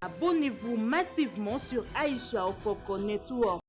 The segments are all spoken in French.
Abonnez-vous massivement sur Aisha Okoko Network.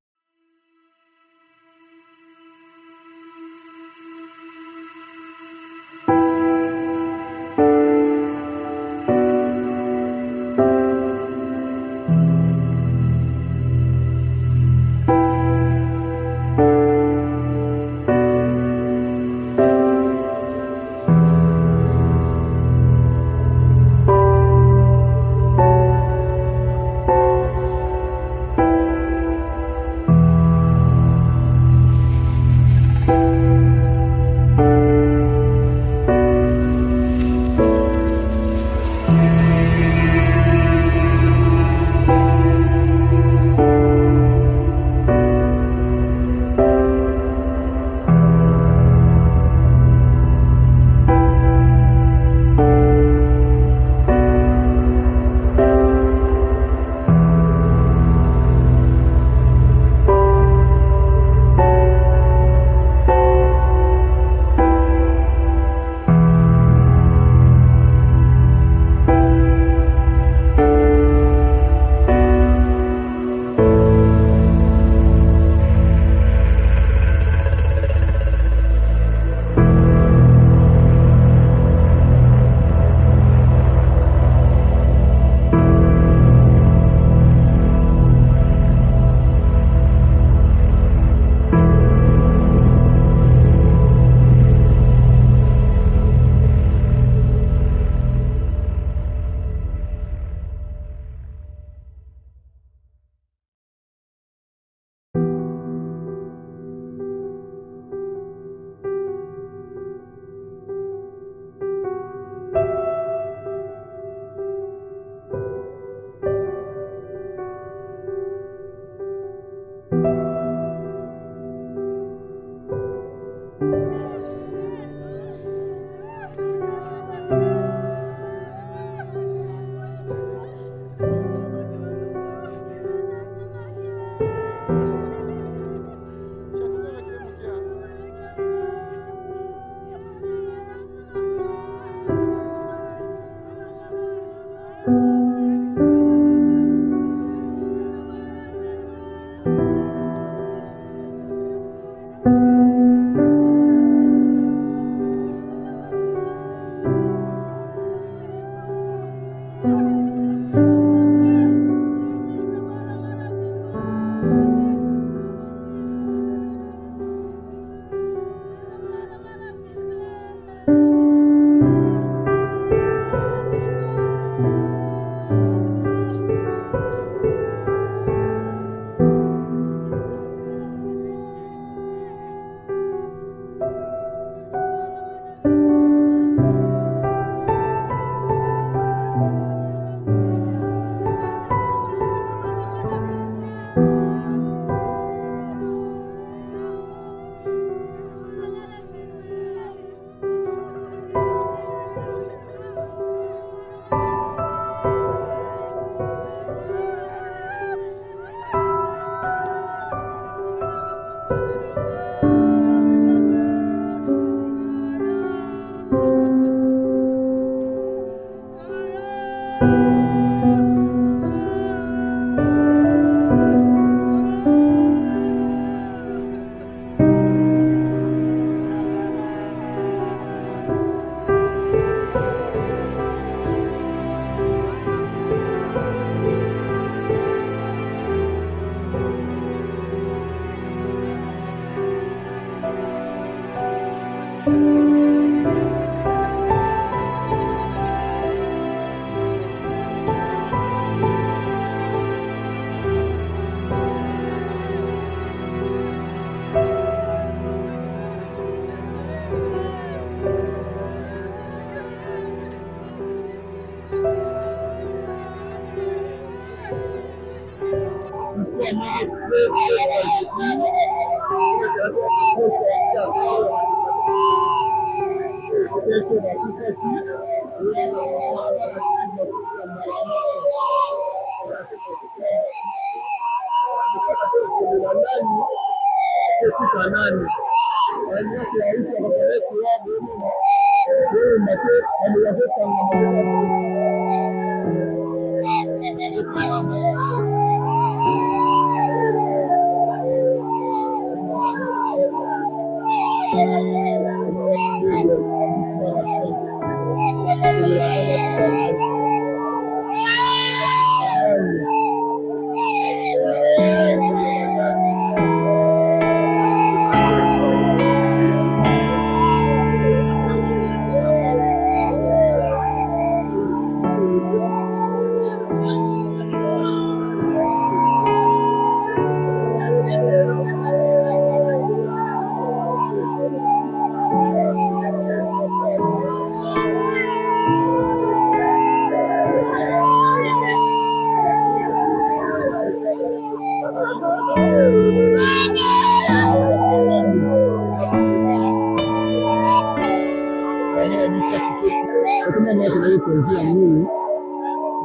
kuanzia mwili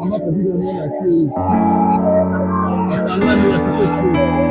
ambapo vile unaona hii atamani ya kipekee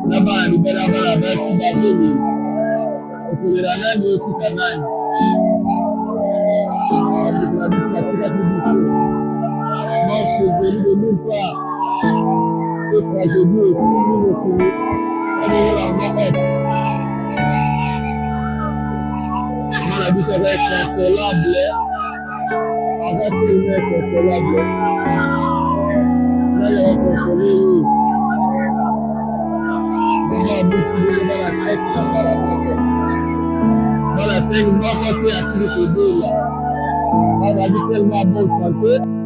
Nabana ni barabara basi babuni ukulera nani ukita nani katika kibisi moto zelido nupa tragédie et tout le monde la bise va être consolable avec une consolable là il va consoler voilà, c'est une bonne côté à ce que là. On a dit tellement bonne santé.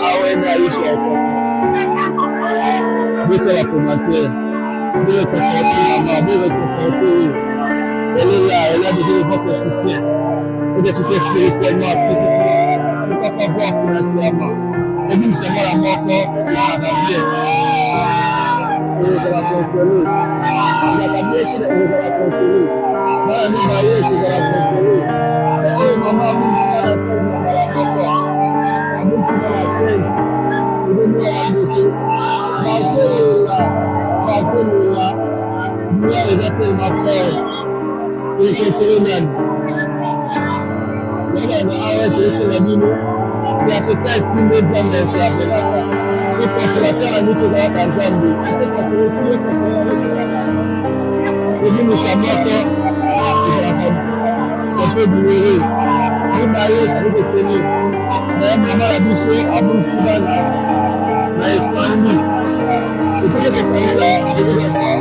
awe na lishe Mettez la commentaire. De réconforter maman, de réconforter. Elle est là, elle a besoin de votre soutien. Et de soutien spirituellement, physiquement. Pourquoi pas voir financièrement. Et nous, c'est moi la mort, ça va bien. Et ça va consoler. Ça va bien, ça va consoler. Dans la vie mariée, ça va consoler. Et oh, maman, vous, ça va la faire, maman, la mort. Amour qui va la faire. Et de nous, la beauté. Marquez-le là. Nous, les appels, ma frère. Et consoler même. Dans la arrête, c'est la vie, il y a ce temps ici, mais dans les frères, le consolateur a mis que dans la Zambie. Il peut consoler tous les consolateurs de la Zambie. Et nous, nous sommes morts, on peut douer. Nous, mariés, ça nous détenir. Mais maman, la bouche, à bout de là, mais il faut en lui. Et pour que les familles là, je veux la voir.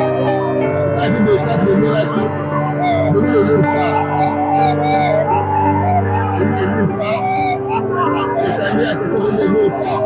La vie de ça, de miracle, de nous ne pas. Je ne veux pas. C'est-à-dire que je ne veux pas.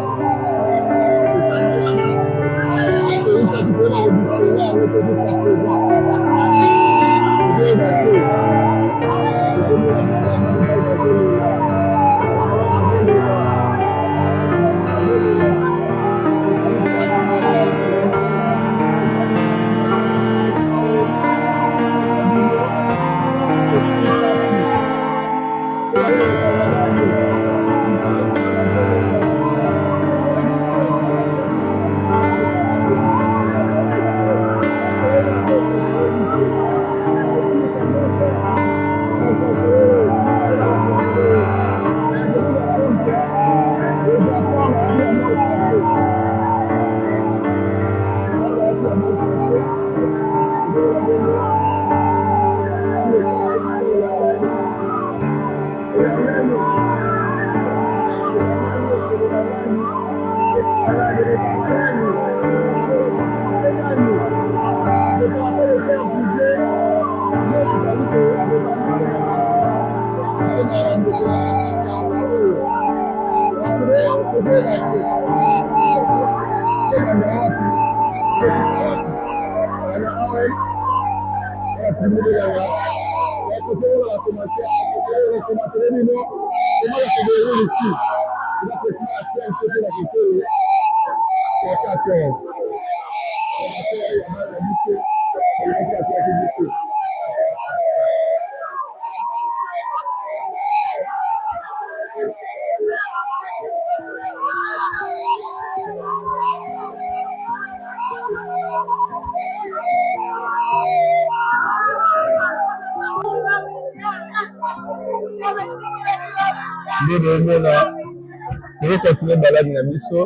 Je vais continuer à balader dans le biseau,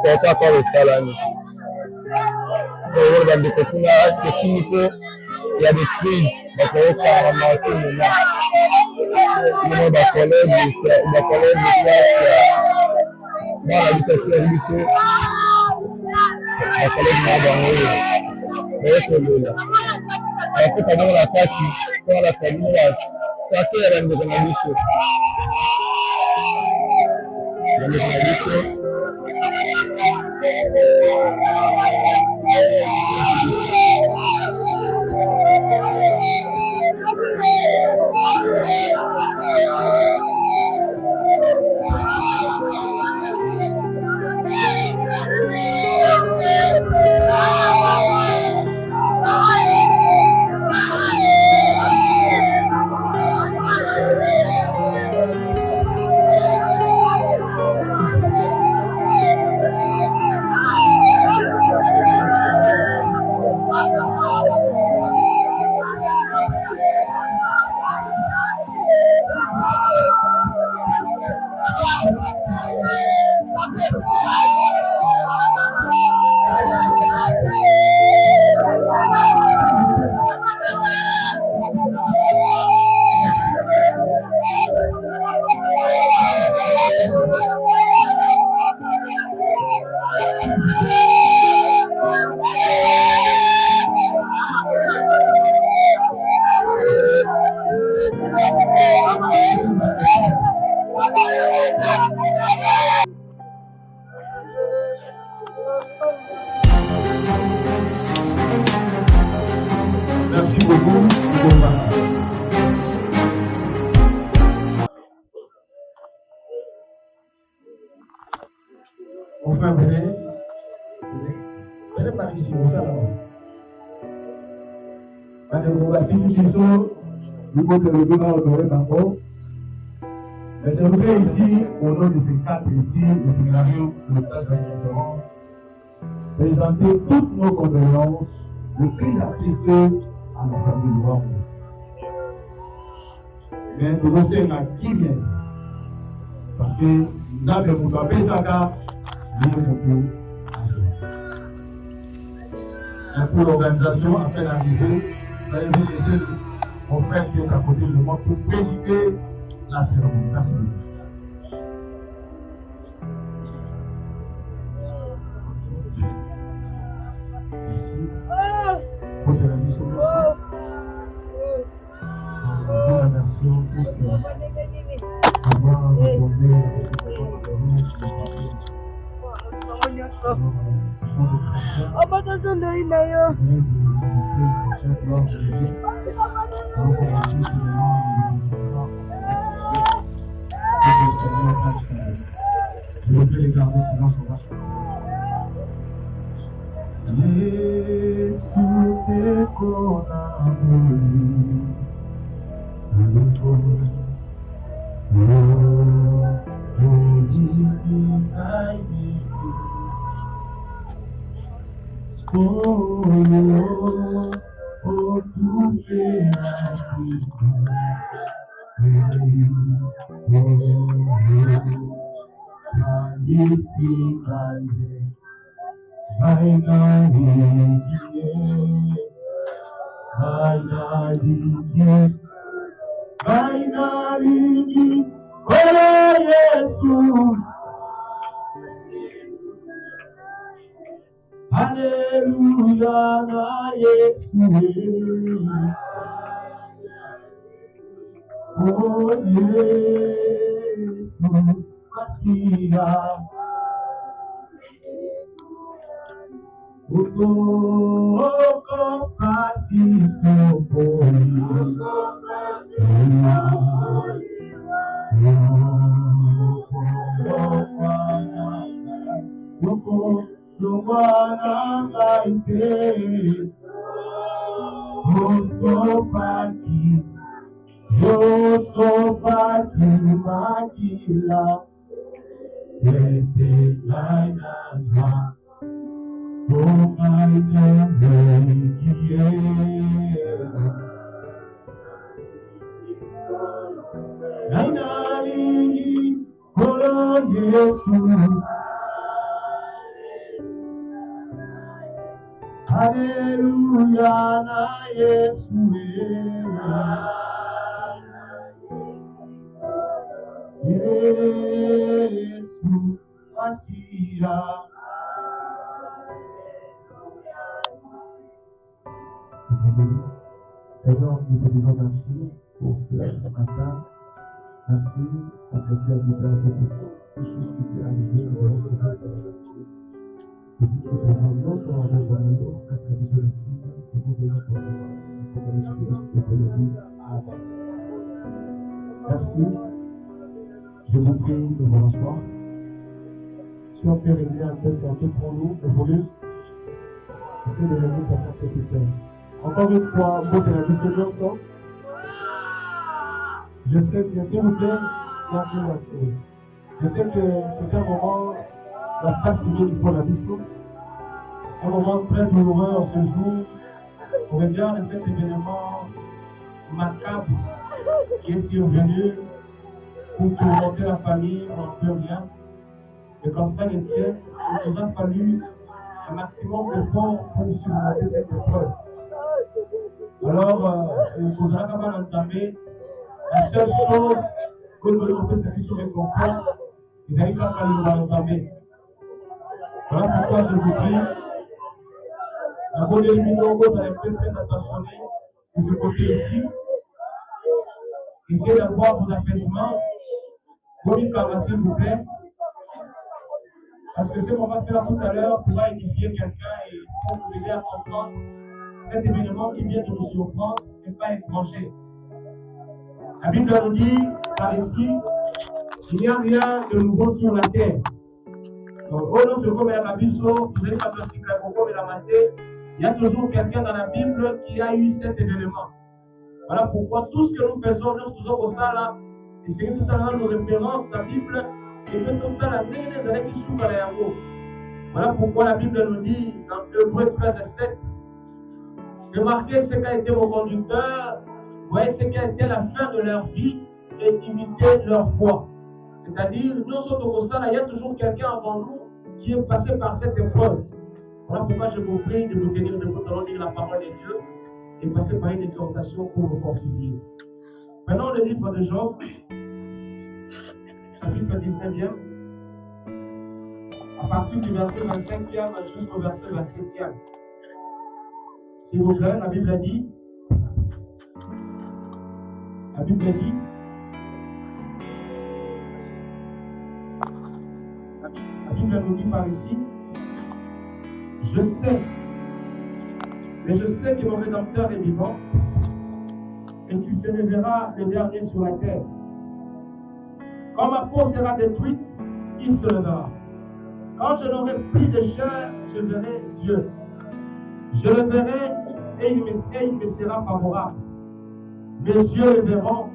c'est encore le salami. Il y a des crises, donc on va remarquer maintenant. Il y a des collègues, dans la biseau, la collègue m'a donné. Après, pendant la partie, quand la famille, ça fait la même de la biseau. Mon frère, venez. Venez par ici, vous allez là-bas. Madame Bastille Tissot, vous pouvez le donner au Doré Banco. Mais je voudrais ici, au nom de ces quatre ici, le scénario de l'hôpital Saint-Jean, présenter toutes nos condoléances les plus attristées à la famille Loire. Mais nous aussi, on a qui vient. Parce que nous avons besoin de ça, un peu l'organisation a fait l'arrivée. Vous allez laisser mon frère qui est à côté de moi pour présider la cérémonie. Merci beaucoup. Merci. Pour la mission. Nous remercions tous d'avoir répondu à je voudrais les garder silence en vache. Alléluia, na Yesu. Oh Yesu, Masira. Oh, compassi eu sou parte maquila, e nas mãos, oh my God, Ainali, oh Jesus, Aleluia, na Jesus. Yesu Masira. Seigneur, nous te disons merci pour ce matin. Merci parce que tu as dit à tout ce qui t'est réalisé dans notre vie. Et si tu te rends compte dans la maison, à travers de la vie, nous pouvons Amen. Merci. Je vous prie de vous asseoir. Si on peut régler un test un peu pour nous, évolue. Est-ce que le réveil va faire quelque chose? Encore une fois, mot de la distribution. Je sais que, s'il vous plaît, je sais que c'est un moment, la place civile pour la mission. Un moment très douloureux en ce jour, au regard de cet événement macabre qui est survenu pour tourmenter la famille, on n'en peut rien. Le constat est tient, il nous a fallu un maximum d'efforts pour surmonter cette épreuve. Alors, il faudra quand même entamer. La seule chose que nous devons faire, c'est que sur les comprends, ils arrivent quand même à nous entamer. Voilà pourquoi je vous prie. La bonne élimination, vous allez faire très attention de ce côté ici. Essayez d'avoir vos apaisements. Communiquez, s'il vous plaît. Parce que ce qu'on va faire tout à l'heure pourra édifier quelqu'un et pour nous aider à comprendre cet événement qui vient de nous surprendre et pas étranger. La Bible nous dit par ici, il n'y a rien de nouveau sur la terre. Il y a toujours quelqu'un dans la Bible qui a eu cet événement. Voilà pourquoi tout ce que nous faisons, nous faisons au là, et c'est tout à l'heure nos références dans la Bible, et que tout à l'heure, les années qui sont dans les hameaux. Voilà pourquoi la Bible nous dit dans Hébreux 13 et 7, remarquez ce qu'a été vos conducteurs, voyez ce qu'a été la fin de leur vie et imitez leur foi. C'est-à-dire, nous sommes au là, il y a toujours quelqu'un avant nous qui est passé par cette épreuve. Voilà pourquoi je vous prie de vous tenir debout, nous allons lire la parole de Dieu et passer par une exhortation pour vous fortifier. Maintenant, le livre de Job, chapitre 19e, à partir du verset 25e jusqu'au verset 27e. S'il vous plaît, la Bible dit, la Bible nous dit par ici, je sais que mon Rédempteur est vivant et qu'il se lèvera le dernier sur la terre. Quand ma peau sera détruite, il se lèvera. Quand je n'aurai plus de chair, je verrai Dieu. Je le verrai et il me sera favorable. Mes yeux le verront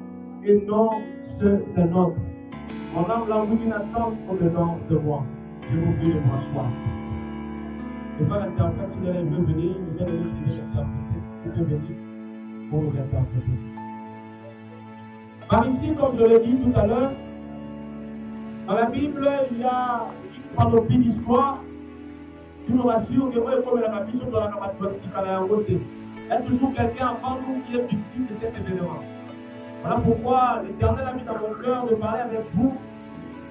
et non ceux d'un autre. Mon âme languit d'une attente au-dedans de moi. Je vous prie de vous asseoir. Je vais l'interprète, si vous veut venir, je vais l'interpréter. S'il peut venir pour nous interpréter. Par ici, comme je l'ai dit tout à l'heure, dans la Bible, il y a une panoplie d'histoires qui nous rassure que comme la Bible, il y a toujours quelqu'un avant nous qui est victime de cet événement. Voilà pourquoi l'Éternel a mis dans mon cœur de parler avec vous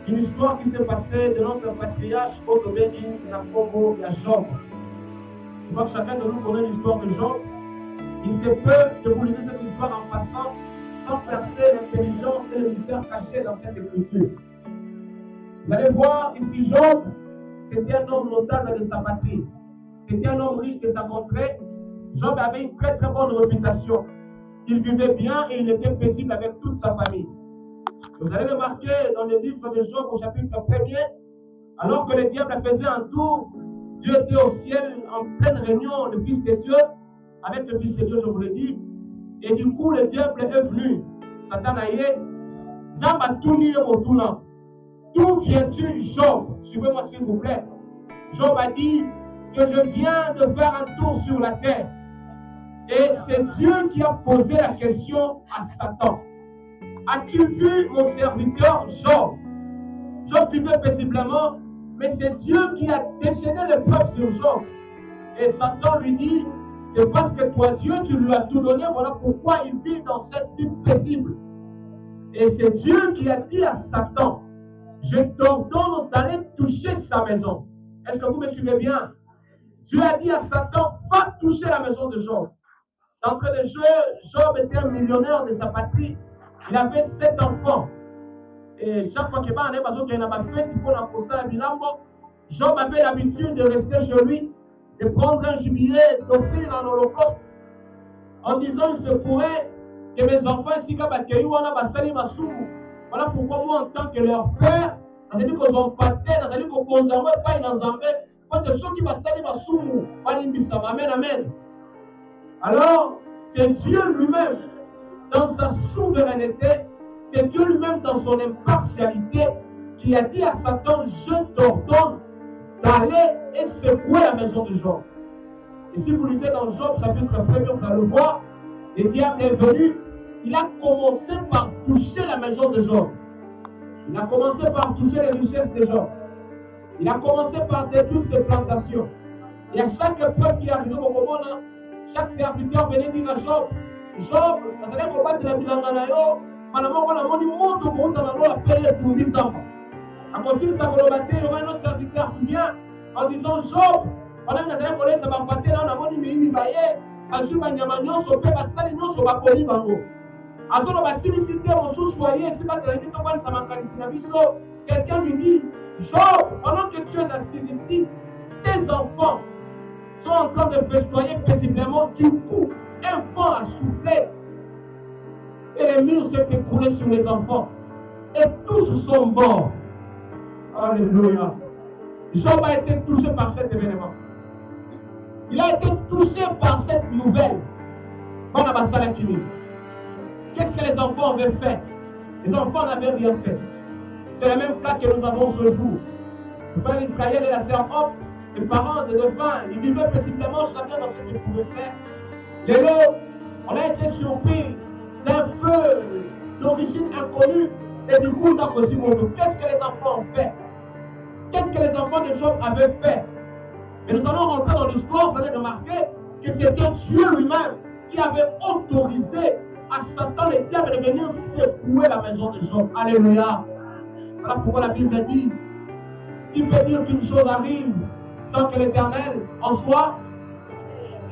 une histoire qui s'est passée de notre patriarche Otobéni, Nakomo et Job. Je crois que chacun de nous connaît l'histoire de Job. Il se peut que vous lisez cette histoire en passant sans percer l'intelligence et le mystère caché dans cette écriture. Vous allez voir ici Job, c'était un homme notable de sa patrie. C'était un homme riche de sa contrée. Job avait une très très bonne réputation. Il vivait bien et il était paisible avec toute sa famille. Vous allez remarquer dans le livre de Job au chapitre 1er, alors que le diable faisait un tour, Dieu était au ciel en pleine réunion, le Fils de Dieu, avec le Fils de Dieu, je vous l'ai dit. Et du coup, le diable est venu. Satan a dit, Zamba Touni et Motuna. D'où viens-tu, Job? Suivez-moi s'il vous plaît. Job a dit que je viens de faire un tour sur la terre. Et c'est Dieu qui a posé la question à Satan. As-tu vu mon serviteur Job? Job vivait paisiblement, mais c'est Dieu qui a déchaîné l'épreuve sur Job. Et Satan lui dit, c'est parce que toi, Dieu, tu lui as tout donné, voilà pourquoi il vit dans cette vie paisible. Et c'est Dieu qui a dit à Satan, je t'ordonne d'aller toucher sa maison. Est-ce que vous me suivez bien? Dieu a dit à Satan, va toucher la maison de Job. D'entrée de jeu, Job était un millionnaire de sa patrie. Il avait 7 enfants. Et chaque fois qu'il y avait une fête, Job avait l'habitude de rester chez lui, de prendre un jubilé, d'offrir un holocauste, en disant il se pourrait que mes enfants ici, voilà pourquoi moi, en tant que leur père, nazali kozwa mpate, nazali kokonzama epai na Nzambe, pote soki basali basumu balimbisama. Amen, amen. Alors, c'est Dieu lui-même, dans sa souveraineté, c'est Dieu lui-même dans son impartialité, qui a dit à Satan, je t'ordonne d'aller et secouer la maison de Job. Et si vous lisez dans Job, chapitre 1er, vous allez le voir, le diable est venu, il a commencé par toucher la maison de Job. Il a commencé par toucher les richesses de Job. Il a commencé par détruire ses plantations. Et à chaque épreuve qui est arrivée au moment, chaque serviteur venait dire à Job, Job, vous allez combattre la bilanganayo, malamon, on a mon montre pour la paix pour l'Isamba. À continuer sa volonté, il y aura un autre serviteur qui vient en disant Job, on a un collègue, ça va battre là, on a mon imi baye, à ce moment-là, on se fait passer, on se va polir bango. Azolo ba silicité on sous soyez c'est pas de la vie comme ça m'a quelqu'un lui dit Job, pendant que tu es assis ici, tes enfants sont en train de festoyer paisiblement, du coup un vent a soufflé et les murs s'est écroulés sur les enfants et tous sont morts. Alléluia. Job a été touché par cet événement. Il a été touché par cette nouvelle. Qu'est-ce que les enfants avaient fait? Les enfants n'avaient rien fait. C'est le même cas que nous avons ce jour. Le frère d'Israël et la sœur Hop, les parents des dauphins, ils vivaient paisiblement chacun dans ce qu'ils pouvaient faire. Et là, on a été surpris d'un feu d'origine inconnue. Et du coup, on a posé mon dos. Qu'est-ce que les enfants ont fait? Qu'est-ce que les enfants de Job avaient fait? Et nous allons rentrer dans l'histoire. Vous allez remarquer que c'était Dieu lui-même qui avait autorisé à Satan, le diable, de venir secouer la maison de Job. Alléluia. Voilà pourquoi la Bible dit, qui peut dire qu'une chose arrive sans que l'Éternel en soit?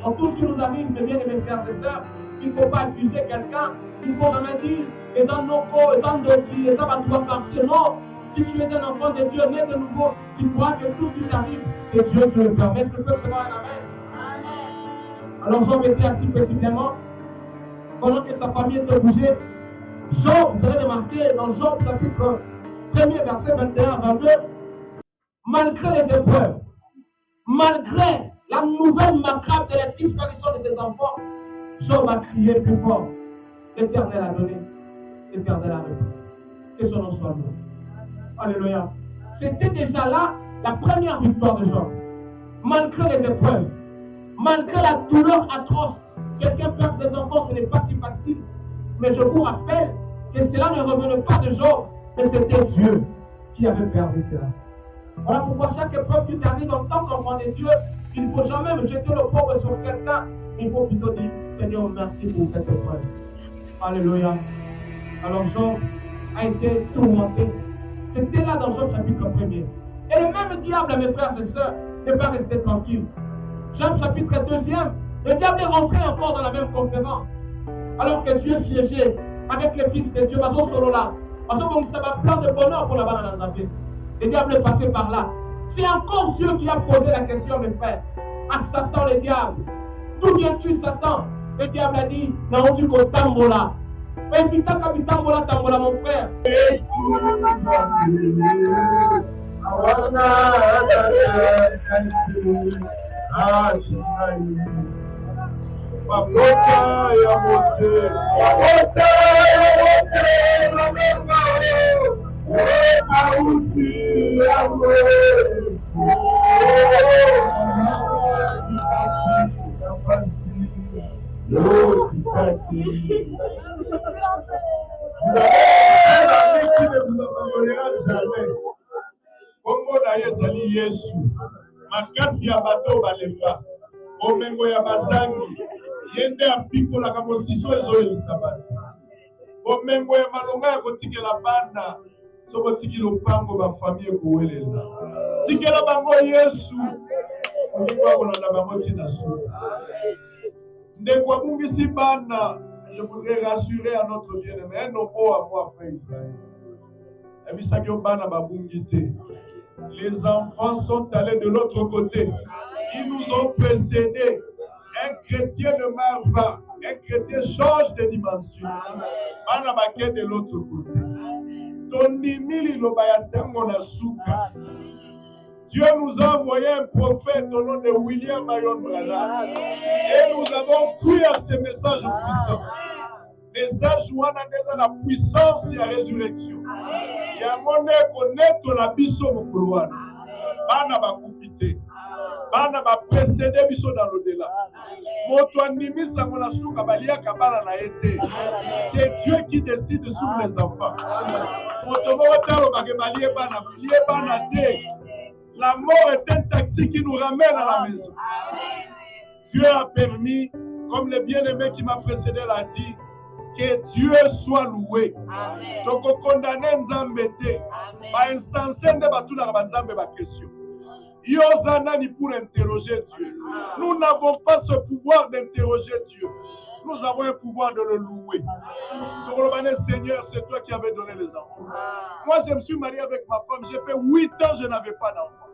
En tout ce qui nous arrive, mes bien-aimés frères et sœurs, il ne faut pas accuser quelqu'un. Il ne faut jamais dire, les anoko, les andoki, les abattoirs quartier. Non. Si tu es un enfant de Dieu, né de nouveau, tu crois que tout ce qui t'arrive, c'est Dieu qui le permet. Est-ce que tu peux recevoir un amen? Alors Job était assis précisément, pendant que sa famille était bougée. Job, vous allez remarquer dans Job chapitre 1er, verset 21 à 22, malgré les épreuves, malgré la nouvelle macabre de la disparition de ses enfants, Job a crié plus fort. L'Éternel a donné, l'Éternel a repris. Que son nom soit loué. Alléluia. C'était déjà là la première victoire de Job. Malgré les épreuves, malgré la douleur atroce, quelqu'un perd des enfants, ce n'est pas si facile. Mais je vous rappelle que cela ne revenait pas de Job, mais c'était Dieu qui avait perdu cela. Voilà pourquoi chaque épreuve qui t'arrive en tant qu'enfant de Dieu, il ne faut jamais me jeter le pauvre sur quelqu'un. Il faut plutôt dire, Seigneur, merci pour cette épreuve. Alléluia. Alors Job a été tourmenté. C'était là dans Job chapitre 1er. Et le même diable, mes frères et sœurs, n'est pas resté tranquille. Job chapitre 2e, le diable est rentré encore dans la même conférence. Alors que Dieu siégeait avec les fils de Dieu, solo là. Parce que ça va plein de bonheur pour la banane dans le diable est passé par là. C'est encore Dieu qui a posé la question, mes frères, à Satan le diable. D'où viens-tu, Satan? Le diable a dit, non, tu ko tambola. Invita kabitambola tambola, mon frère. Kongo na ezali Yesu makasi ya bato balemba omengo ya bazangi yende apikola ka mosiso ezoyelisa bato omengo ya malonga ya kotikela bana soko tiki lopango ba famille kowelela tikela bango Yesu olingo kolanda bango tina so ndeko abungisi bana. Je voudrais rassurer à notre bien-aimé un nombre à moi frère Israël. Les enfants sont allés de l'autre côté. Ils nous ont précédés. Un chrétien ne meurt pas. Un chrétien change de dimension. On de l'autre côté. Dieu nous a envoyé un prophète au nom de William Marion Branham. Et nous avons cru à ces messages puissants. Message où on a la puissance et la résurrection. Et à mon connaître la biso mokoloana. Bana ba kufite. Bana ba précédé biso dans l'au-delà. Moto animisa mona suka balia kabala na été. C'est Dieu qui décide sur les enfants. Moto motalo ba ke balie bana te. La mort est un taxi qui nous ramène à la maison. Dieu a permis, comme le bien-aimé qui m'a précédé l'a dit, que Dieu soit loué. Donc, on condamne Nzambete. Pas insensé de battre la Nzambe ba question. Yozanani pour interroger Dieu. Nous n'avons pas ce pouvoir d'interroger Dieu. Nous avons un pouvoir de le louer. Donc, le Seigneur, c'est toi qui avais donné les enfants. Moi, je me suis marié avec ma femme. J'ai fait 8 ans, je n'avais pas d'enfant.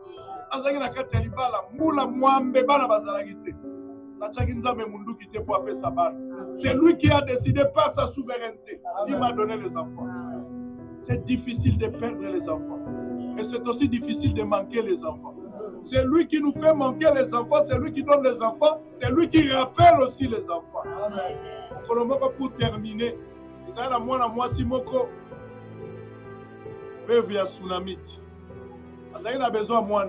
C'est lui qui a décidé par sa souveraineté. Il m'a donné les enfants. C'est difficile de perdre les enfants. Et c'est aussi difficile de manquer les enfants. C'est lui qui nous fait manquer les enfants, c'est lui qui donne les enfants, c'est lui qui rappelle aussi les enfants. Pour terminer, il y a moi Simoko, fait via tsunami. Il a besoin de moi.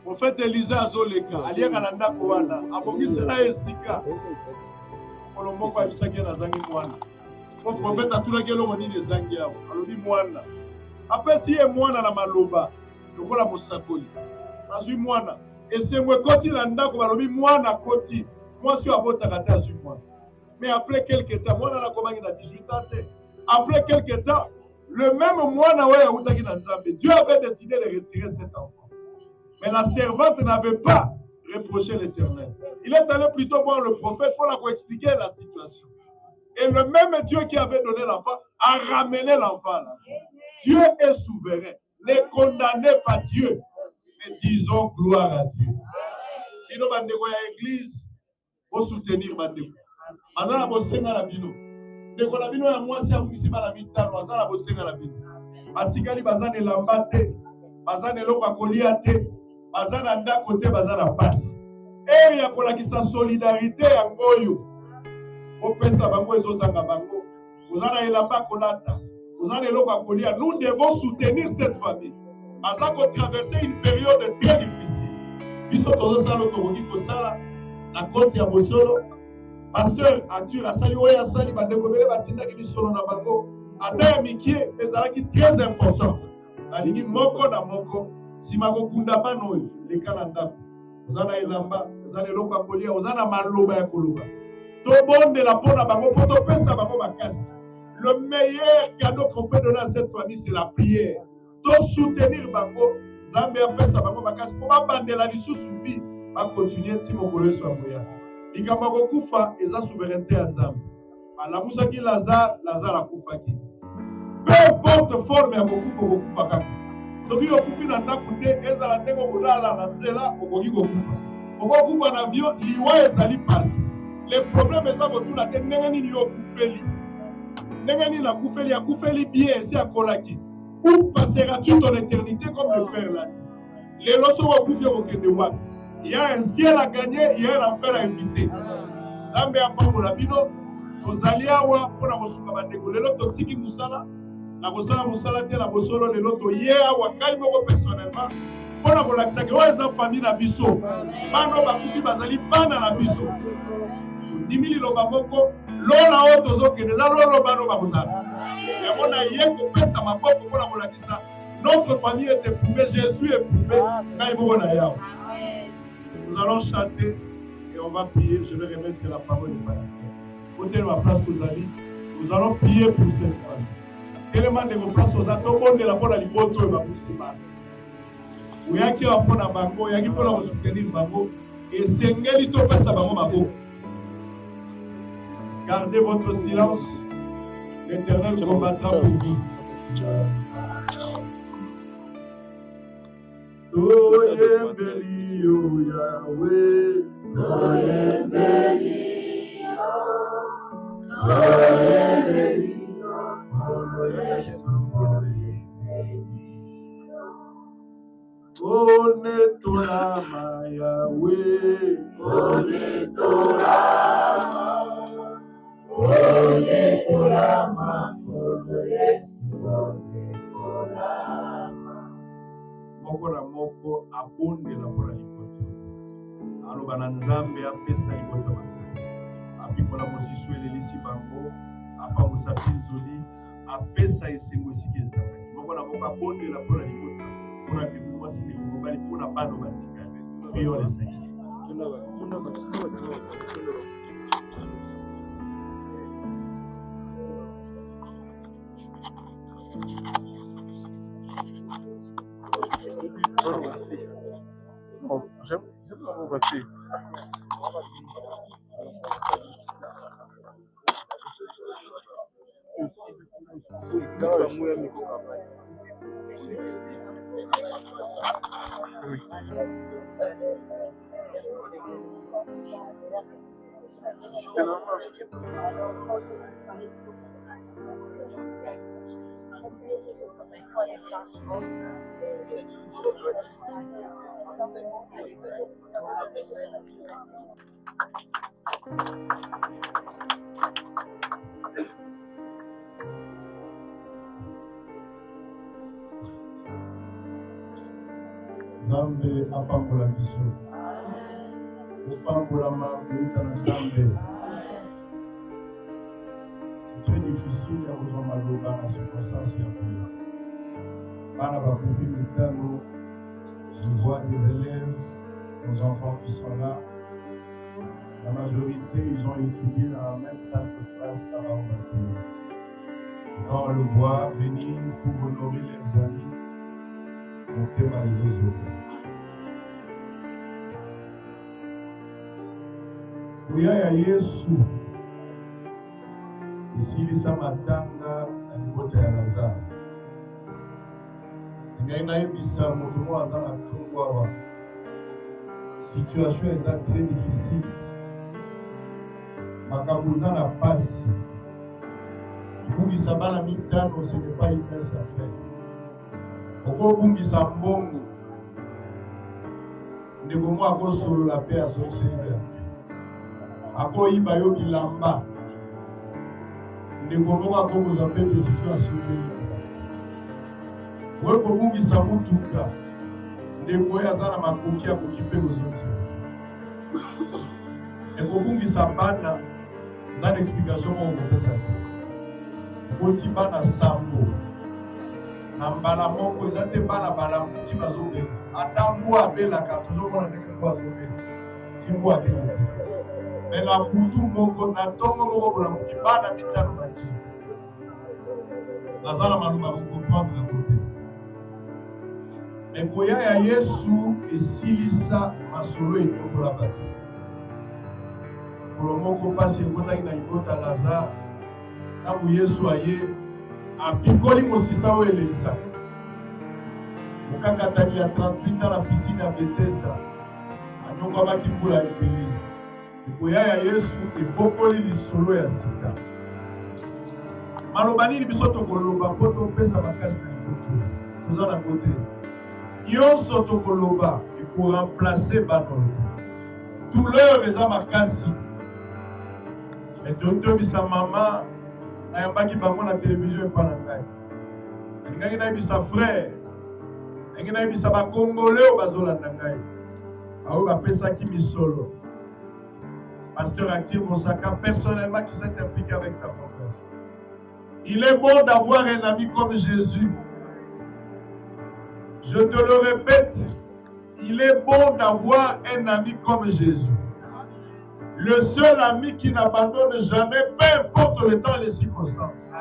Au fait, Elisa Azoleka, Alia Kananda Kowana, Abogisela Esika, Kolomoko Abisaki na Zangi Mwana. Le prophète a tout le gelo moni de Zangia, Alobi Mwana. Après, si est Mwana na Maloba, le Kola Mosakoli, Azui Mwana, et c'est moi Koti Landa Kobalobi Mwana Koti, moi je suis à votre kata sur moi. Mais après quelques temps, Mwana na Komangi na 18 ans, après quelques temps, le même Mwana Waya Outaki na Nzambe, Dieu avait décidé de retirer cet enfant. Mais la servante n'avait pas reproché l'Éternel. Il est allé plutôt voir le prophète pour lui expliquer la situation. Et le même Dieu qui avait donné l'enfant a ramené l'enfant là. Dieu est souverain. Ne condamnez pas Dieu, mais disons gloire à Dieu. Il y a l'église pour soutenir Bandeko. Mazana bosenga la bino. Ndeko la bino ya mwasi ya mukisima la mitano. Mazana bosenga la bino. Atikali bazane lambate. Bazane loka kolia te. Bazana nda kote bazana passe. Et ya kolakisa solidarité ya ngoyo. Opesa bango ezozanga bango. Ozana elamba kolata. Ozana loka kolia. Nous devons soutenir cette famille. Bazako traverser une période très difficile. Biso tozo sala tokoki kosala na côte ya Bosolo. Pasteur Arthur asali oya asali bandeko bele batindaki bisolo na bango. Ata ya mikie ezalaki très important. Alingi moko na moko. Sima kokunda bano oyo leka na ndako. Ozana elamba, ozana eloko ya kolia, ozana maloba ya koloba. Tobondela pona bango po topesa bango makasi. Le meilleur cadeau qu'on peut donner à cette famille, c'est la prière. To soutenir bango, Zambe apesa bango makasi po babandela lisusu vie, ba continuer ti mokolo so amoya. Likamba kokufa eza souveraineté ya Nzambe. Alamusaki Lazare akufaki. Peu importe forme ya kokufa kaka. Soki okufi na ndako te ezala ndenge kolala na nzela okoki kokufa. Okokufa na avion liwa ezali partout. Le problème eza kotuna te ndenge nini yo okufeli. Ndenge nini akufeli akufeli bien esi akolaki. Où passeras-tu ton éternité comme le frère là? Les lois okufi okende wapi? Il y a un ciel à gagner, il y a un enfer à éviter. Zambe apambola bino tozali awa pona kosuka bandeko lelo totiki musala. Na kosala musala te na bosolo lelo to ye awa kai moko personnellement pona kolakisa ke oyo eza famille na biso bano bakufi bazali bana na biso dimili loba moko lola oyo tozokende eza lolo bano bakozala yango na ye kopesa maboko pona kolakisa notre famille est éprouvée, Jésus est éprouvé kai moko na yawa. Nous allons chanter et on va prier. Je vais remettre la parole de Père. Côté de ma place aux amis, nous allons prier pour cette femme. Tellement de vos places aux atomes de la bonne aliboto et ma poussima. Ou y'a qui va prendre un bango, y'a qui faut la soutenir bango et s'engagez tout passe à bango mabo. Gardez votre silence. L'Éternel combattra pour vous. Oyembeli o Yahweh, oyembeli o Yesu, onetolama Yahweh, onetolama Yesu, moko na moko abondela mpona liboto aloba na Nzambe apesa libota makasi apikola mosisu elelisi bango apambusa pinzoli apesa esengo esika ezalaki moko na moko abondela mpona libota mpona bibu mwasi bibu mobali mpona bano batikali priyo lesaki Non, j'aime pas vous passer. Nzambe apambola biso. Opambolama kouta na Nzambe. C'est très difficile à vous en dans la circonstance. Bana bakufi mitano, je vois des élèves, nos enfants qui sont là. La majorité, ils ont étudié dans la même salle de classe dans la Hongrie. Quand on le voit venir pour honorer leurs amis, on peut les autres. Kuyaya Yesu isilisa matanga na libota ya Lazare. Ngai nayebisa moto moko aza na ntongo awa. Situation eza très difficile. Makambo eza na pasi. Bungisa bana mitano, ce n'est pas une mince affaire. Okobungisa mbongo. Ndeko mo akosolola mpe azosenga. Akoyiba yo bilamba. Ndeko moko akokozwa mpe décision asukeli. Oyo kobungisa mutuka. Ndeko oyo aza na makoki akoki mpe kozongisa. Ekobungisa bana eza na explication moko kopesa te. Koti bana sambo. Na mbala moko eza te bana balamuki bazobela. Ata mbu abelaka tozomona ndenge mbu azobela. Ti mbu akende. Mais la butu moko na tongo moko bolamuki bana mitano baki. Nazala maluba comprendre côté. Mais koya ya Yesu esilisa masolo etokola bato. Kolomoko pasi ekotaki na ibota Lazare. Tangu Yesu aye apikoli mosisa oyo elemisaka. Mokakatani ya 38 ans na piscine ya Bethesda anyokwamaki mbula ebele. Koya ya Yesu ebokoli lisolo ya sika. Maloba nini biso tokoloba mpo topesa makasi na liboto toza na kote. Nyonso tokoloba ekoremplace banolo. Douleur eza makasi. Etotobisa mama nayambaki bango na télévision epa na ngai. Alingaki nayebisa frère. Alingaki nayebisa bakongole oyo bazolanda ngai. Aoyo bapesaki misolo. Pasteur Active Monsaka, personnellement, qui s'est impliqué avec sa fondation. Il est bon d'avoir un ami comme Jésus. Je te le répète, il est bon d'avoir un ami comme Jésus. Le seul ami qui n'abandonne jamais, peu importe le temps et les circonstances.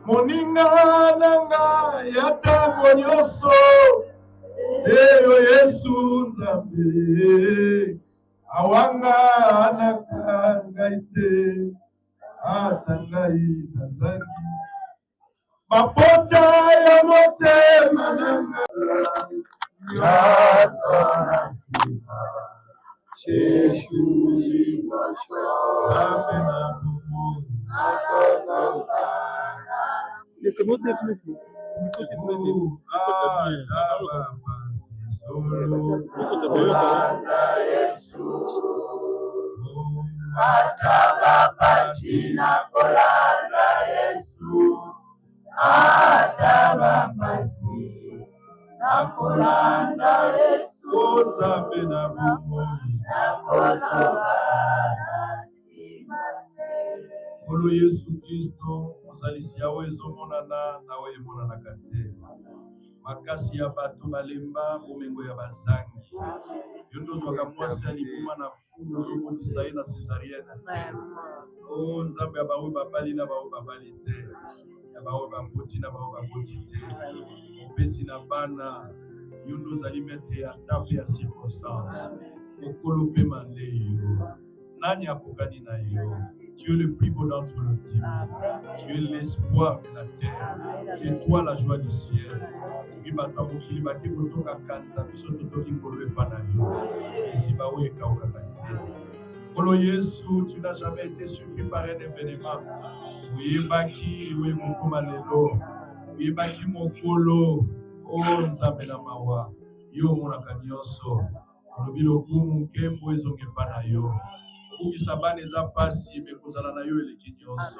Moninga nanga yata monyoso, seyo Yesu Nzambe. Awanga anakanga ite atangai nazaki bapota ya motema nanga yasana sifa Jésus Zambe na Mungu Atabapasina kolanda Yesu, atabapasina kolanda Yesu, Nzambe na Mungu Olo Yesu Kristo ozalisi yawe ezomonana nawe emonanaka te. Makasi ya bato balemba bomengo ya bazangi. Yo ndozwaka mwasi ya libuma na fulu ozobotisa ye na césarienne te. O Nzambe ya baoyo babali na baoyo babali te. Ya baoyo baboti na baoyo baboti te. Opesi na bana yo ndozali mete ya tape ya circonstance. Okolo mpe mande yo. Nani akokani na yo? Tu es le plus beau d'entre les tu es l'espoir de la terre. C'est toi la joie du ciel. Tu vas t'aboutir, va te botoka kanza, biso totoki ngolwe pana yo. Ici ba weka okakate. Olo Yesu, tu n'as jamais été surpris par un événement. Uyebaki mokoma lelo. Uyebaki mokolo. Oh Nzambe na mawa. Yo monaka nyonso. Olobi lokumu nkembo ezonge pa na yo. Okukisa bana eza pasi mekozala na yo eleki nyonso.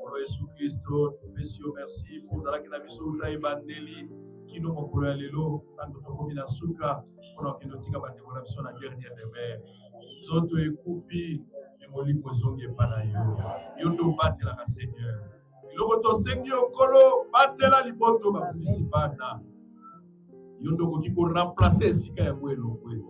Olo Yesu Kristo, topesi yo merci kozalaki na biso uta ebandeli kino mokolo ya lelo tanto tokomi na suka mpona okende otika bandeko na biso na dernier demer. Nzoto ekufi molimo ezongi epa na yo. Yo nde obatelaka Seigneur. Eloko tosengi yo Nkolo, batela liboto bakumisi bana. Yo nde okoki koremplace esika yango elongwe.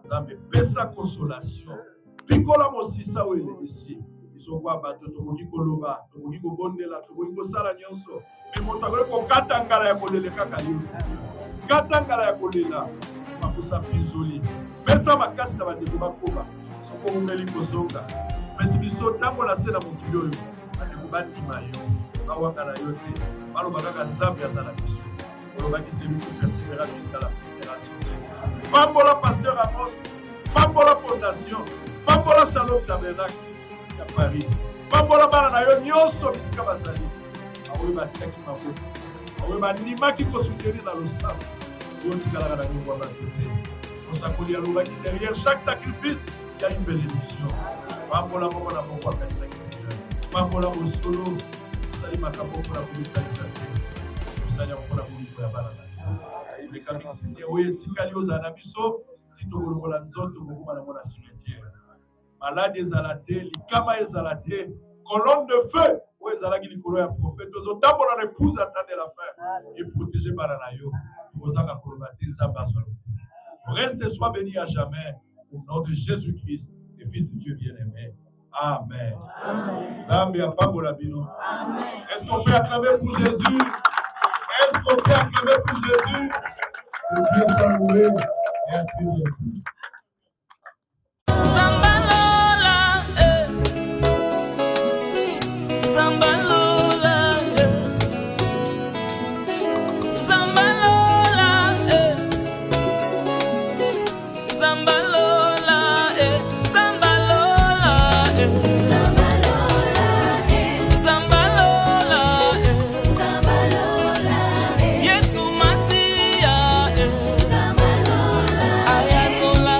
Nzambe pesa consolation. Pikola mosisa oyo elebisi. Biso kwa bato tokoki koloba, tokoki kobondela, tokoki kosala nyonso. Me moto akoki kokata ngala ya kolela kaka yo Seigneur. Kata ngala ya kolela. Makosa pinzoli. Pesa makasi na bandeko bakoba. Soko umeli kozonga. Pesi biso tango na se na mokili oyo. Bandeko bandima yo. Bawanga na yo te. Baloba kaka Nzambe azala biso. Olobaki c'est lui qui persévérera jusqu'à la frustration. Pambola Pasteur Amos. Pambola Fondation. Pambola Shalom Tabernacle ya Paris. Pambola bana na yo nyonso bisika bazali. Awe batiaki maboko. Awe bandimaki kosoutenir na losala. Otikalaka na nyongo ya bato te. Osakoli alobaki derrière chaque sacrifice, il y a une bénédiction. Pambola moko na moko akanisa Seigneur. Pambola mosolo. Osali makambo mpona komikanisa te. Osali mpona koliko ya bana na yo. Ibekami Seigneur oyo etikali ozala na biso. Tito kolokola nzoto mokoma na mona cimetière. Malade ezala te, likama ezala te, colonne de feu oyo ezalaki likolo ya prophète ozotambola na épouse attendre la fin et protéger bana na yo. Ozanga koloba te Nzambe azwa lokumu. Reste et sois béni à jamais au nom de Jésus-Christ, le Fils de Dieu bien-aimé. Amen. Nzambe apambola bino. Est-ce qu'on peut acclamer pour Jésus? Est-ce qu'on peut acclamer pour Jésus? Que Dieu soit loué et acclamé. Ayatola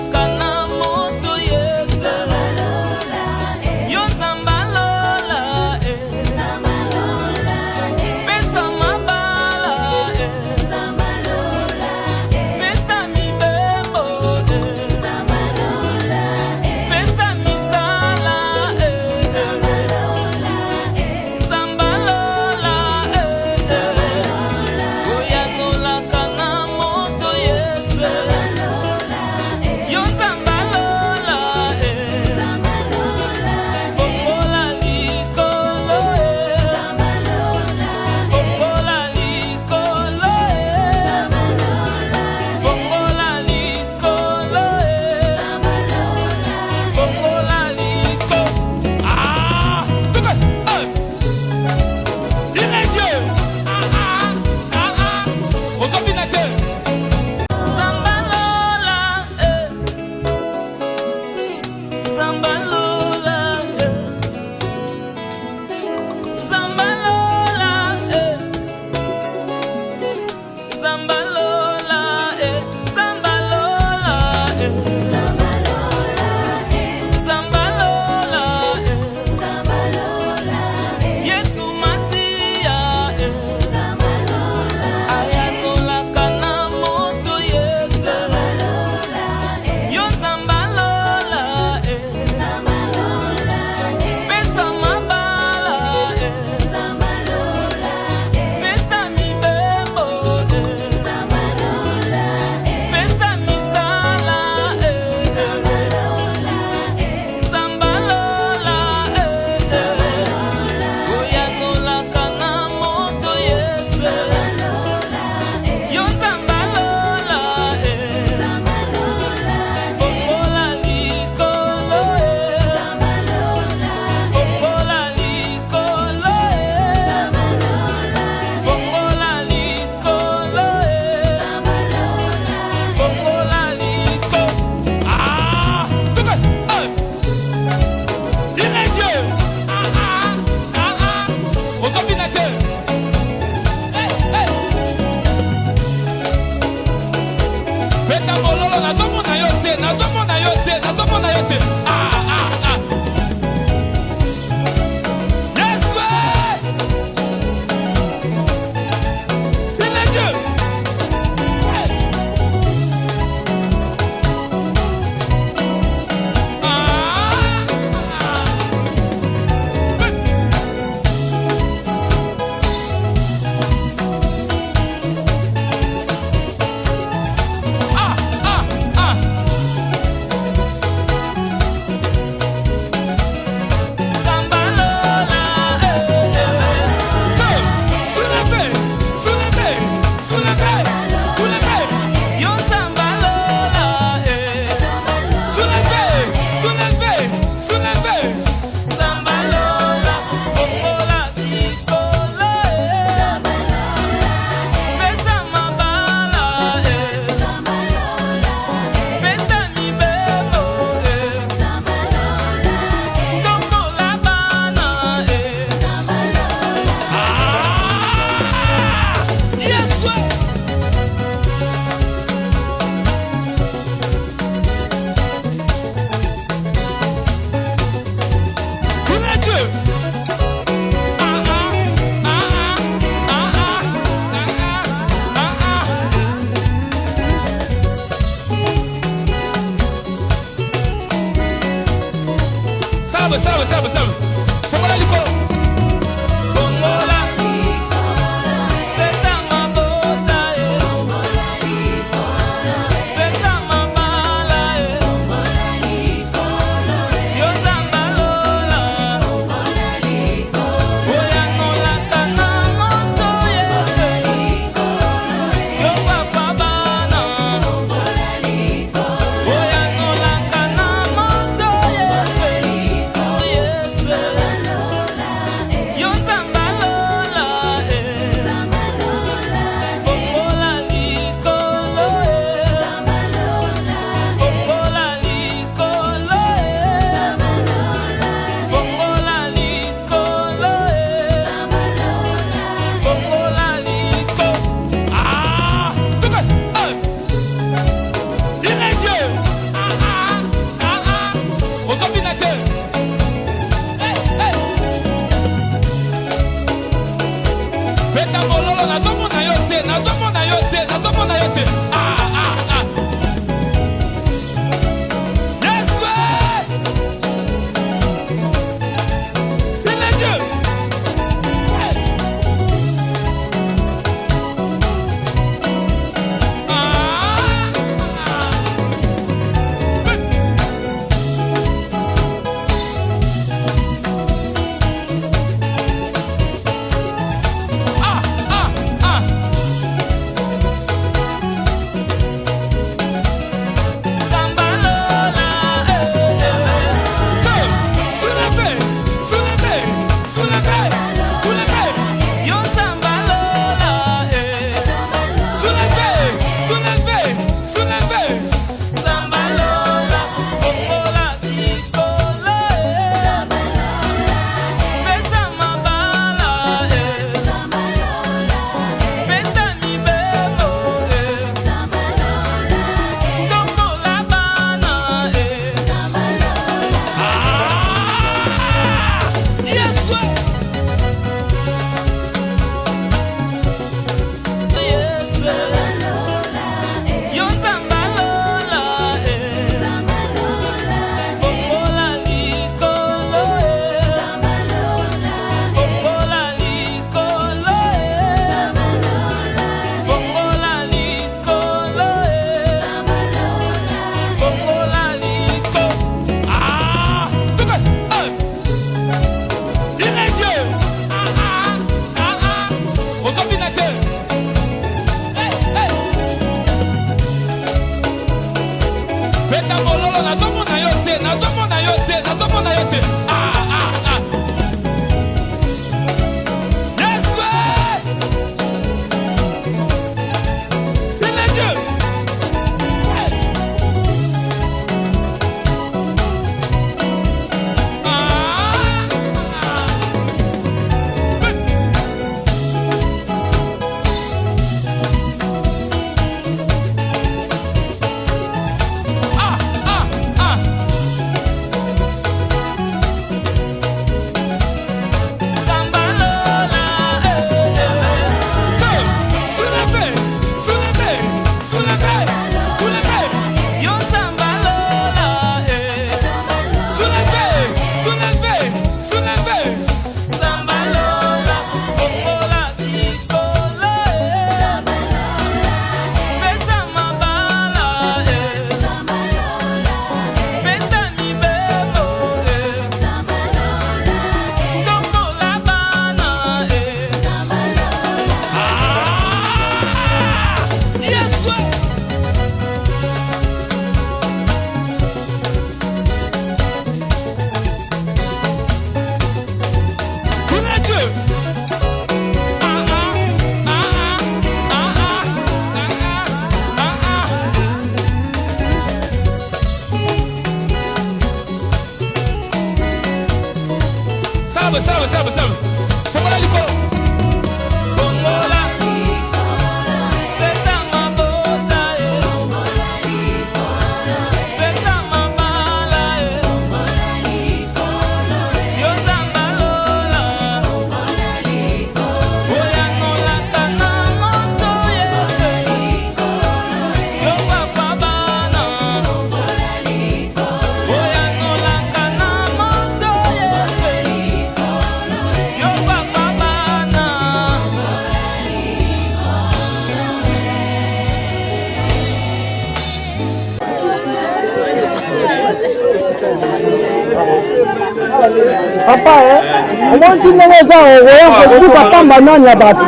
omonti ndenge eza oyokokuka pamba nani ya bato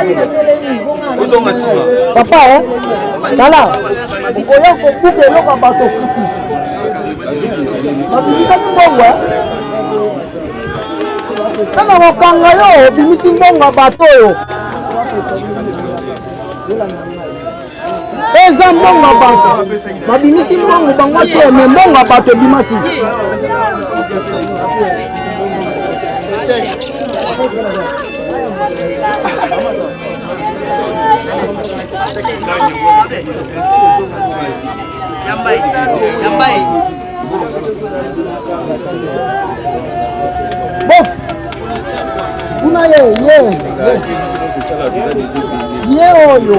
papa tala okoya kokuka eloko ya bato futi babibisaki mbongo tala kokanga yo obimisi mbongo ya bato oyo eza mbongo ya bato babimisi mbongo bango te me mbongo ya bato ebimaki bon kuna ye oyo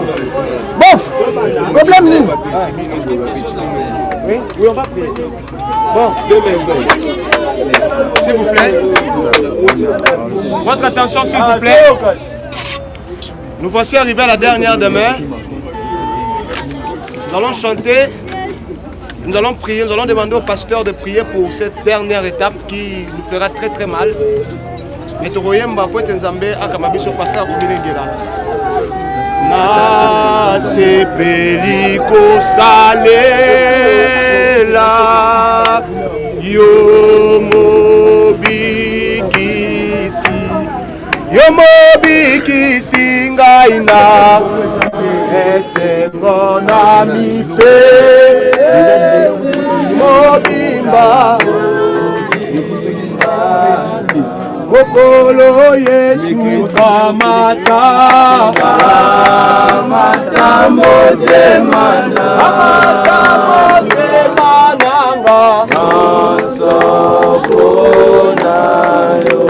bof problème nini oui on va prier bon s'il vous plaît votre attention s'il vous plaît nous voici arrivés à la dernière demeure. Nous allons chanter, nous allons prier, nous allons demander au pasteur de prier pour cette dernière étape qui nous fera très très mal. Mais tu vois, je Nzambe akamabiso pasa kubilengira. Na sepeliko salela yomobikisi ngaina esengo na mipe mobimba mokolo Yesu kamata motema nanga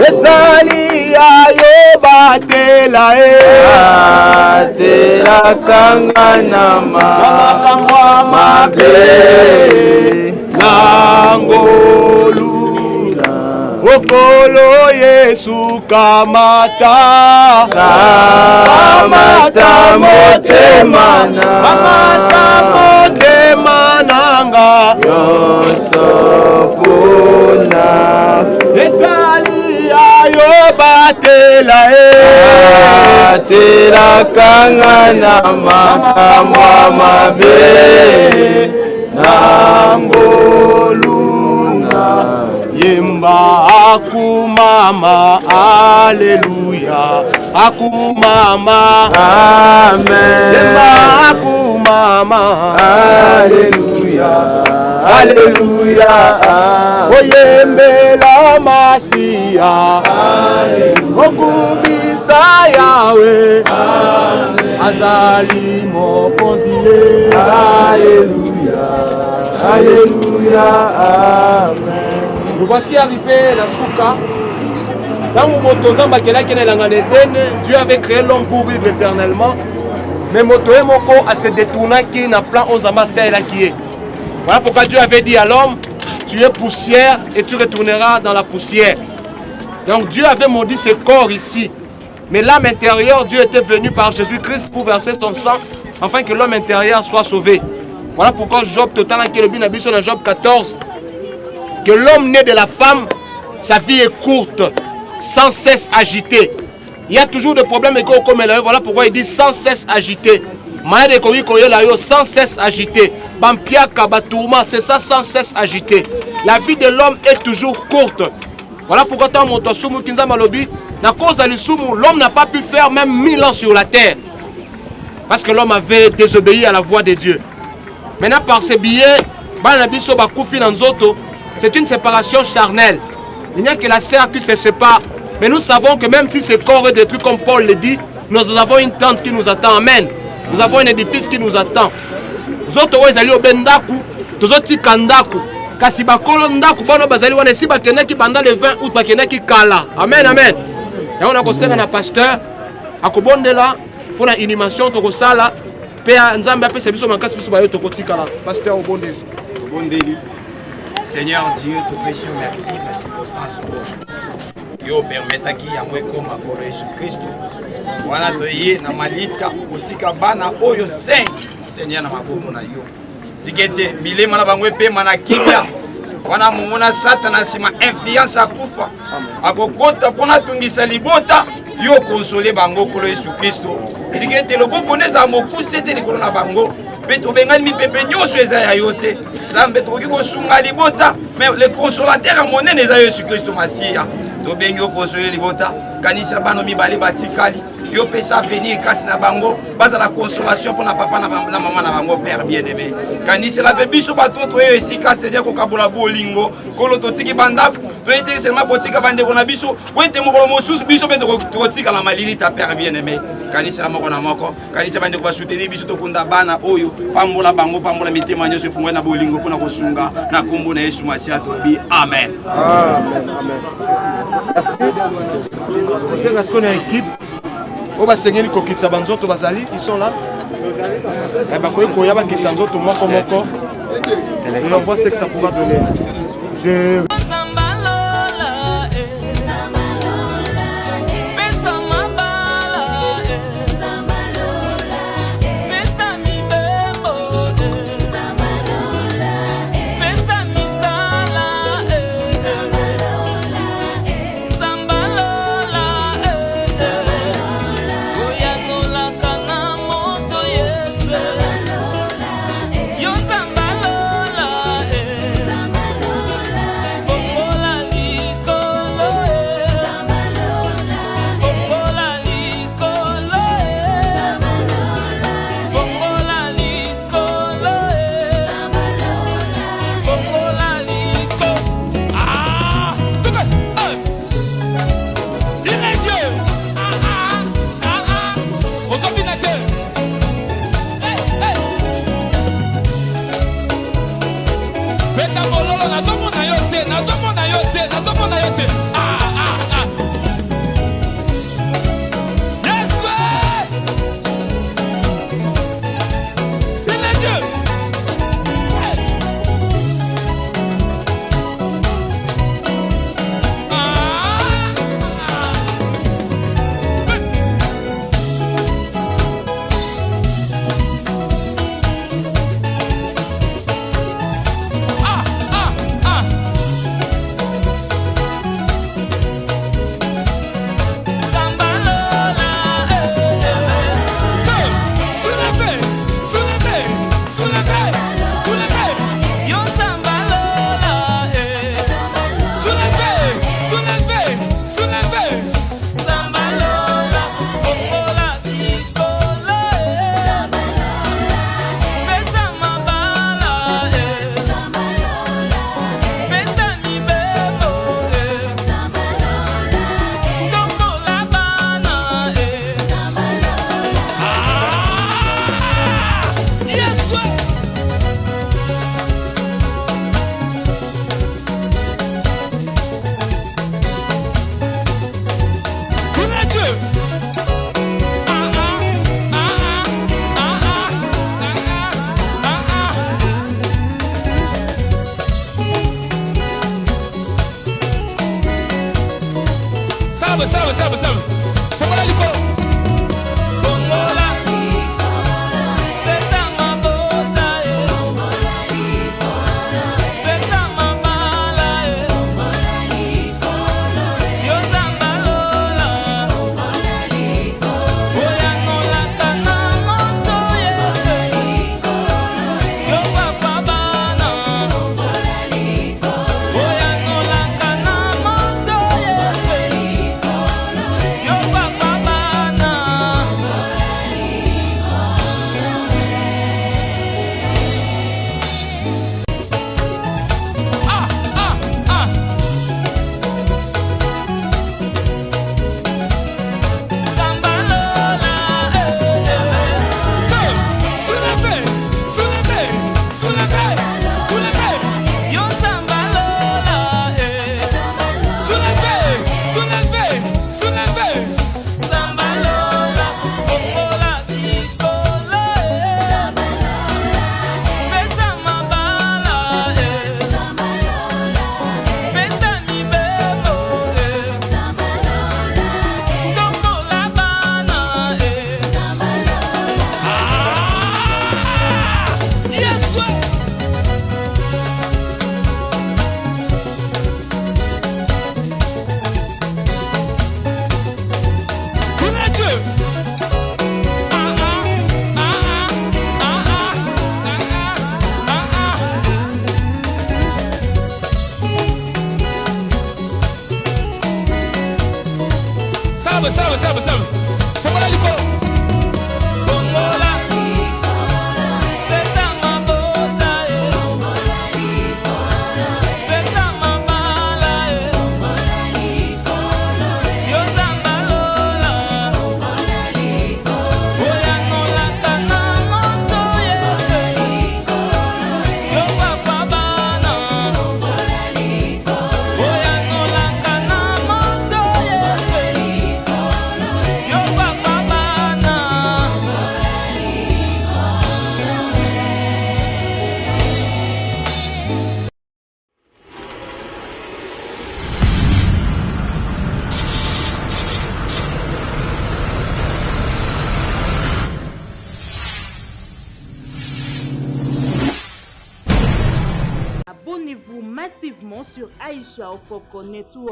esali ayo batela batela kanga mabe nangolu okolo Yesu kamata motema nanga yosopuna esali ayo batela kanga na makambo mabe nangoluna yemba akumama aleluya akumama amen yemba akumama aleluya aleluya oyembela masiya okubisa yawe azali mokonzi aleluya aleluya amen. Nous voici arrivés à la souka. Dieu avait créé l'homme pour vivre éternellement. Mais Motoé Moko a se détourné qui n'a plan aux amassés là qui est. Voilà pourquoi Dieu avait dit à l'homme, tu es poussière et tu retourneras dans la poussière. Donc Dieu avait maudit ce corps ici. Mais l'âme intérieure, Dieu était venu par Jésus-Christ pour verser son sang afin que l'homme intérieur soit sauvé. Voilà pourquoi Job total qui est le bin dans Job 14. Que l'homme né de la femme, sa vie est courte, sans cesse agité. Il y a toujours des problèmes avec comme elle. Voilà pourquoi il dit sans cesse agité. Sans cesse agité. C'est ça, sans cesse agité. La vie de l'homme est toujours courte. Voilà pourquoi l'homme n'a pas pu faire même 1000 ans sur la terre. Parce que l'homme avait désobéi à la voix de Dieu. Maintenant, par ces billets, c'est une séparation charnelle. Il n'y a que la chair qui se sépare. Mais nous savons que même si ce corps est détruit, comme Paul le dit, nous avons une tente qui nous attend. Amen. Nous avons un édifice qui nous attend. Nous autres, nous allons au Bendaku, nous autres, Kandaku. Kasi bakolo ndaku bano bazali wana si bakenaki pendant le 20 août bakenaki kala. Amen, amen. Et on a conseillé na pasteur akobondela pour la animation to kosala pe nzambe apesa biso makasi biso bayo to kotikala. Pasteur obondeli. Obondeli. Seigneur Dieu, tout précieux, merci pour la circonstance. Yo permetaki yango ekoma pour Jésus Christ. Wana toye na malika kotika bana oyo saint Seigneur na mabomo na yo. Tikete milema na bango pe mana kimia. wana mumona Satana nsima influence akufa akokota mpona tungisa libota yo konsole bango kolo Yesu Kristo sikete loboko neza mokusi ete likolo na bango mpe tobengani mipepe nyonso eza ya yo te Nzambe tokoki kosunga libota mais le consolateur monene eza Yesu Kristo Masiya tobengi yo konsole libota kanisa bano mibale batikali yo pesa avenir kati na bango baza la consolation pour na papa na maman na bango père bien-aimé kanisa la biso batoto yo esika Seigneur ko kabola bolingo kolo totiki bandako to ete seulement botika bandeko na biso wete mokolo mosusu biso be totika la malili ta père bien-aimé kanisa la moko na moko kanisa bandeko ba soutenir biso to kunda bana oyo pambola bango pambola mitema nyonso efungwa na bolingo pona kosunga na kombo na Yesu Masiya tobi amen amen amen merci c'est parce qu'on est équipe on va seguir les coquilles de Sabanzoto Bazali, ils sont là. Et bien, quand il y a des coquilles de Sabanzoto, moko. Et on voit ce que ça pourra donner. massivement sur Aïcha Okoko Network.